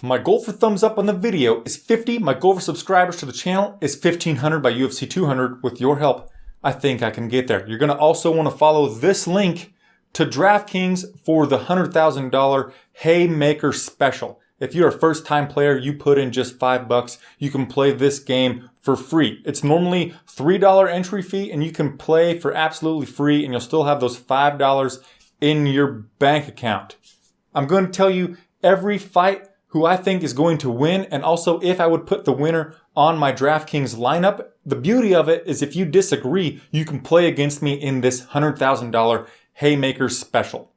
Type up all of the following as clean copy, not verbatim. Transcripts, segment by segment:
My goal for thumbs up on the video is 50. My goal for subscribers to the channel is 1,500 by UFC 200. With your help, I think I can get there. You're going to also want to follow this link to DraftKings for the $100,000 Haymaker special. If you're a first-time player, you put in just $5, you can play this game for free. It's normally $3 entry fee, and you can play for absolutely free, and you'll still have those $5 in your bank account. I'm going to tell you every fight who I think is going to win, and also if I would put the winner on my DraftKings lineup. The beauty of it is if you disagree, you can play against me in this $100,000 Haymaker special.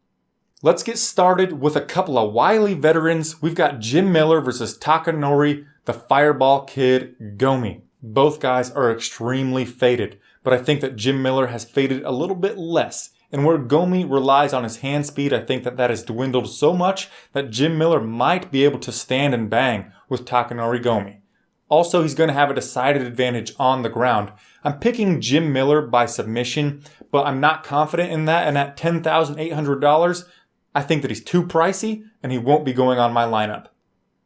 Let's get started with a couple of wily veterans. We've got Jim Miller versus Takanori, the Fireball Kid, Gomi. Both guys are extremely faded, but I think that Jim Miller has faded a little bit less. And where Gomi relies on his hand speed, I think that has dwindled so much that Jim Miller might be able to stand and bang with Takanori Gomi. Also, he's going to have a decided advantage on the ground. I'm picking Jim Miller by submission, but I'm not confident in that. And at $10,800, I think that he's too pricey and he won't be going on my lineup.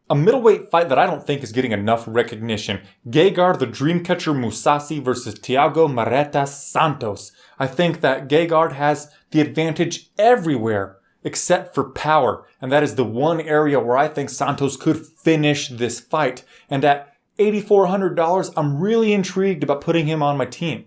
A middleweight fight that I don't think is getting enough recognition. Gegard the Dreamcatcher Mousasi versus Thiago Marreta Santos. I think that Gegard has the advantage everywhere except for power. And that is the one area where I think Santos could finish this fight. And at $8,400, I'm really intrigued about putting him on my team.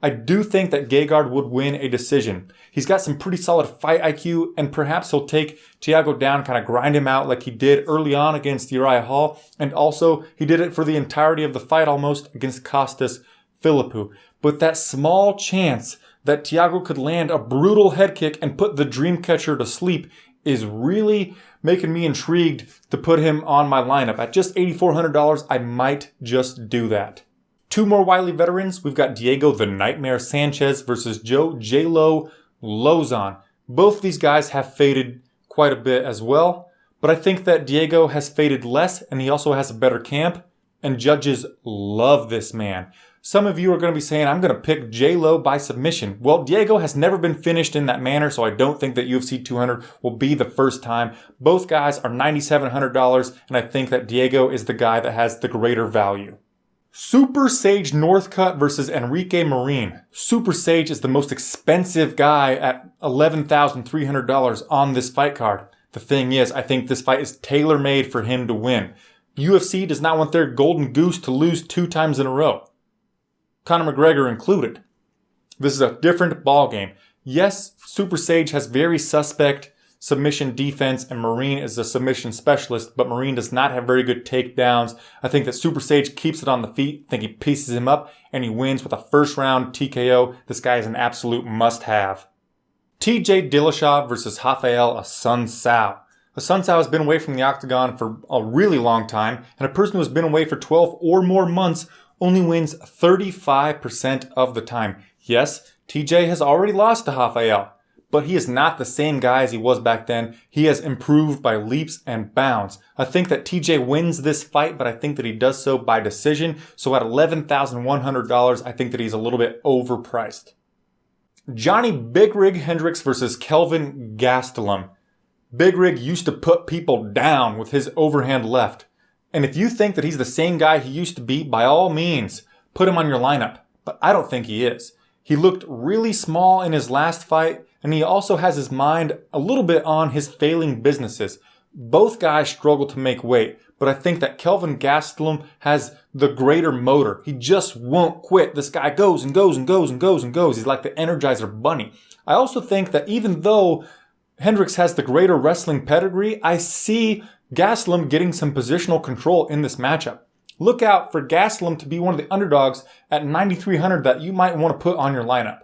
I do think that Gegard would win a decision. He's got some pretty solid fight IQ, and perhaps he'll take Thiago down, kind of grind him out like he did early on against Uriah Hall, and also he did it for the entirety of the fight almost against Costas Philippou. But that small chance that Thiago could land a brutal head kick and put the Dreamcatcher to sleep is really making me intrigued to put him on my lineup. At just $8,400, I might just do that. Two more wily veterans. We've got Diego the Nightmare Sanchez versus Joe J-Lo Lauzon. Both these guys have faded quite a bit as well, but I think that Diego has faded less and he also has a better camp, and judges love this man. Some of you are going to be saying, I'm going to pick J-Lo by submission. Well, Diego has never been finished in that manner, so I don't think that UFC 200 will be the first time. Both guys are $9,700, and I think that Diego is the guy that has the greater value. Super Sage Northcutt versus Enrique Marin. Super Sage is the most expensive guy at $11,300 on this fight card. The thing is, I think this fight is tailor-made for him to win. UFC does not want their golden goose to lose 2 times in a row. Conor McGregor included. This is a different ballgame. Yes, Super Sage has very suspect submission defense, and Marin is a submission specialist, but Marin does not have very good takedowns. I think that Super Sage keeps it on the feet. I think he pieces him up, and he wins with a first round TKO. This guy is an absolute must-have. TJ Dillashaw versus Rafael Assunção. Assunção has been away from the octagon for a really long time, and a person who has been away for 12 or more months only wins 35% of the time. Yes, TJ has already lost to Rafael, but he is not the same guy as he was back then. He has improved by leaps and bounds. I think that TJ wins this fight, but I think that he does so by decision. So at $11,100, I think that he's a little bit overpriced. Johny Big Rig Hendricks versus Kelvin Gastelum. Big Rig used to put people down with his overhand left. And if you think that he's the same guy he used to be, by all means, put him on your lineup. But I don't think he is. He looked really small in his last fight, and he also has his mind a little bit on his failing businesses. Both guys struggle to make weight, but I think that Kelvin Gastelum has the greater motor. He just won't quit. This guy goes and goes and goes and goes and goes. He's like the Energizer Bunny. I also think that even though Hendricks has the greater wrestling pedigree, I see Gastelum getting some positional control in this matchup. Look out for Gastelum to be one of the underdogs at $9,300 that you might want to put on your lineup.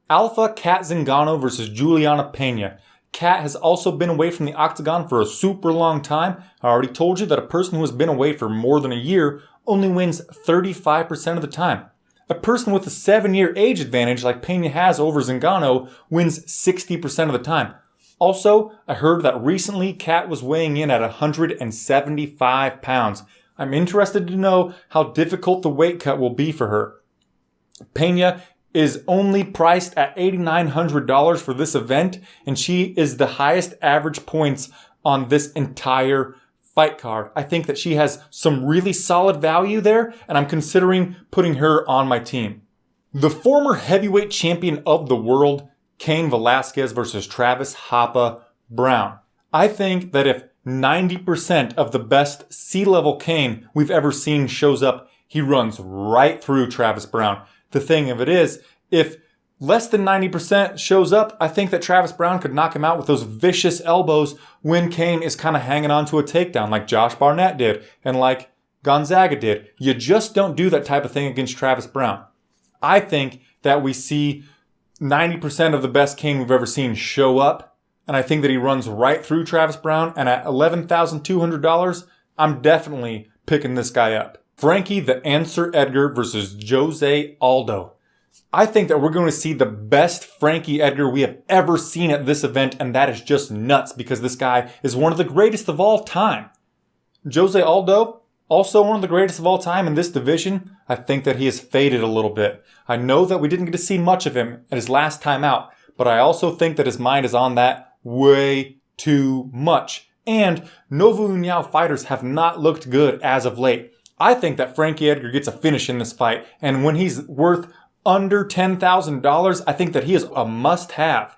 Alpha Cat Zingano versus Julianna Pena. Cat has also been away from the octagon for a super long time. I already told you that a person who has been away for more than a year only wins 35% of the time. A person with a 7-year age advantage like Pena has over Zingano wins 60% of the time. Also, I heard that recently Cat was weighing in at 175 pounds. I'm interested to know how difficult the weight cut will be for her. Pena is only priced at $8,900 for this event, and she is the highest average points on this entire fight card. I think that she has some really solid value there, and I'm considering putting her on my team. The former heavyweight champion of the world, Cain Velasquez versus Travis Hapa Browne. I think that if 90% of the best C-level Cain we've ever seen shows up, he runs right through Travis Browne. The thing of it is, if less than 90% shows up, I think that Travis Browne could knock him out with those vicious elbows when Cain is kind of hanging on to a takedown like Josh Barnett did and like Gonzaga did. You just don't do that type of thing against Travis Browne. I think that we see 90% of the best Cain we've ever seen show up, and I think that he runs right through Travis Browne, and at $11,200, I'm definitely picking this guy up. Frankie the Answer Edgar versus Jose Aldo. I think that we're going to see the best Frankie Edgar we have ever seen at this event, and that is just nuts because this guy is one of the greatest of all time. Jose Aldo, also one of the greatest of all time in this division. I think that he has faded a little bit. I know that we didn't get to see much of him at his last time out, but I also think that his mind is on that way too much. And Novo União fighters have not looked good as of late. I think that Frankie Edgar gets a finish in this fight, and when he's worth under $10,000, I think that he is a must-have.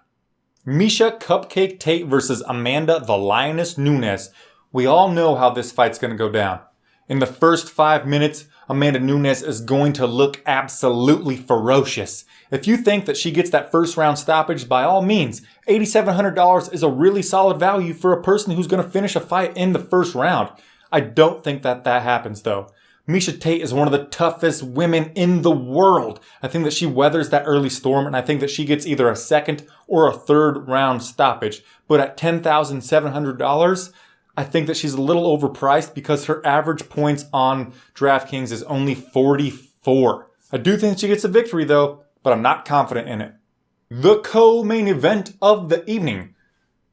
Miesha Cupcake Tate versus Amanda the Lioness Nunes. We all know how this fight's going to go down. In the first 5 minutes, Amanda Nunes is going to look absolutely ferocious. If you think that she gets that first round stoppage, by all means, $8,700 is a really solid value for a person who's going to finish a fight in the first round. I don't think that happens though. Miesha Tate is one of the toughest women in the world. I think that she weathers that early storm, and I think that she gets either a second or a third round stoppage. But at $10,700, I think that she's a little overpriced because her average points on DraftKings is only 44. I do think she gets a victory though, but I'm not confident in it. The co-main event of the evening.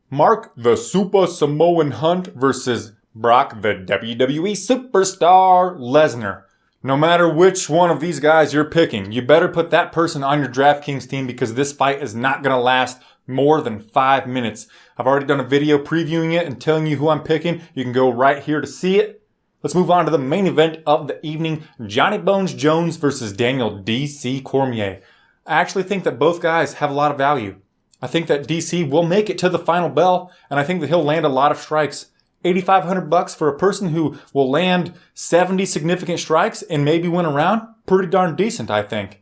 Mark the Super Samoan Hunt versus Brock the WWE Superstar Lesnar. No matter which one of these guys you're picking, you better put that person on your DraftKings team because this fight is not going to last more than 5 minutes. I've already done a video previewing it and telling you who I'm picking. You can go right here to see it. Let's move on to the main event of the evening. Johnny Bones Jones versus Daniel DC Cormier. I actually think that both guys have a lot of value. I think that DC will make it to the final bell, and I think that he'll land a lot of strikes. $8,500 for a person who will land 70 significant strikes and maybe win a round? Pretty darn decent, I think.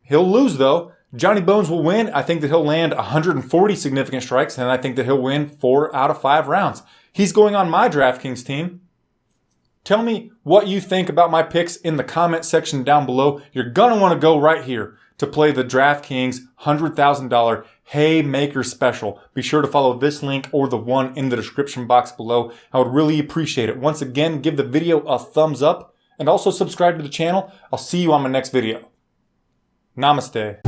He'll lose though. Johnny Bones will win. I think that he'll land 140 significant strikes, and I think that he'll win 4 out of 5 rounds. He's going on my DraftKings team. Tell me what you think about my picks in the comment section down below. You're going to want to go right here to play the DraftKings $100,000 Haymaker special. Be sure to follow this link or the one in the description box below. I would really appreciate it. Once again, give the video a thumbs up and also subscribe to the channel. I'll see you on my next video. Namaste.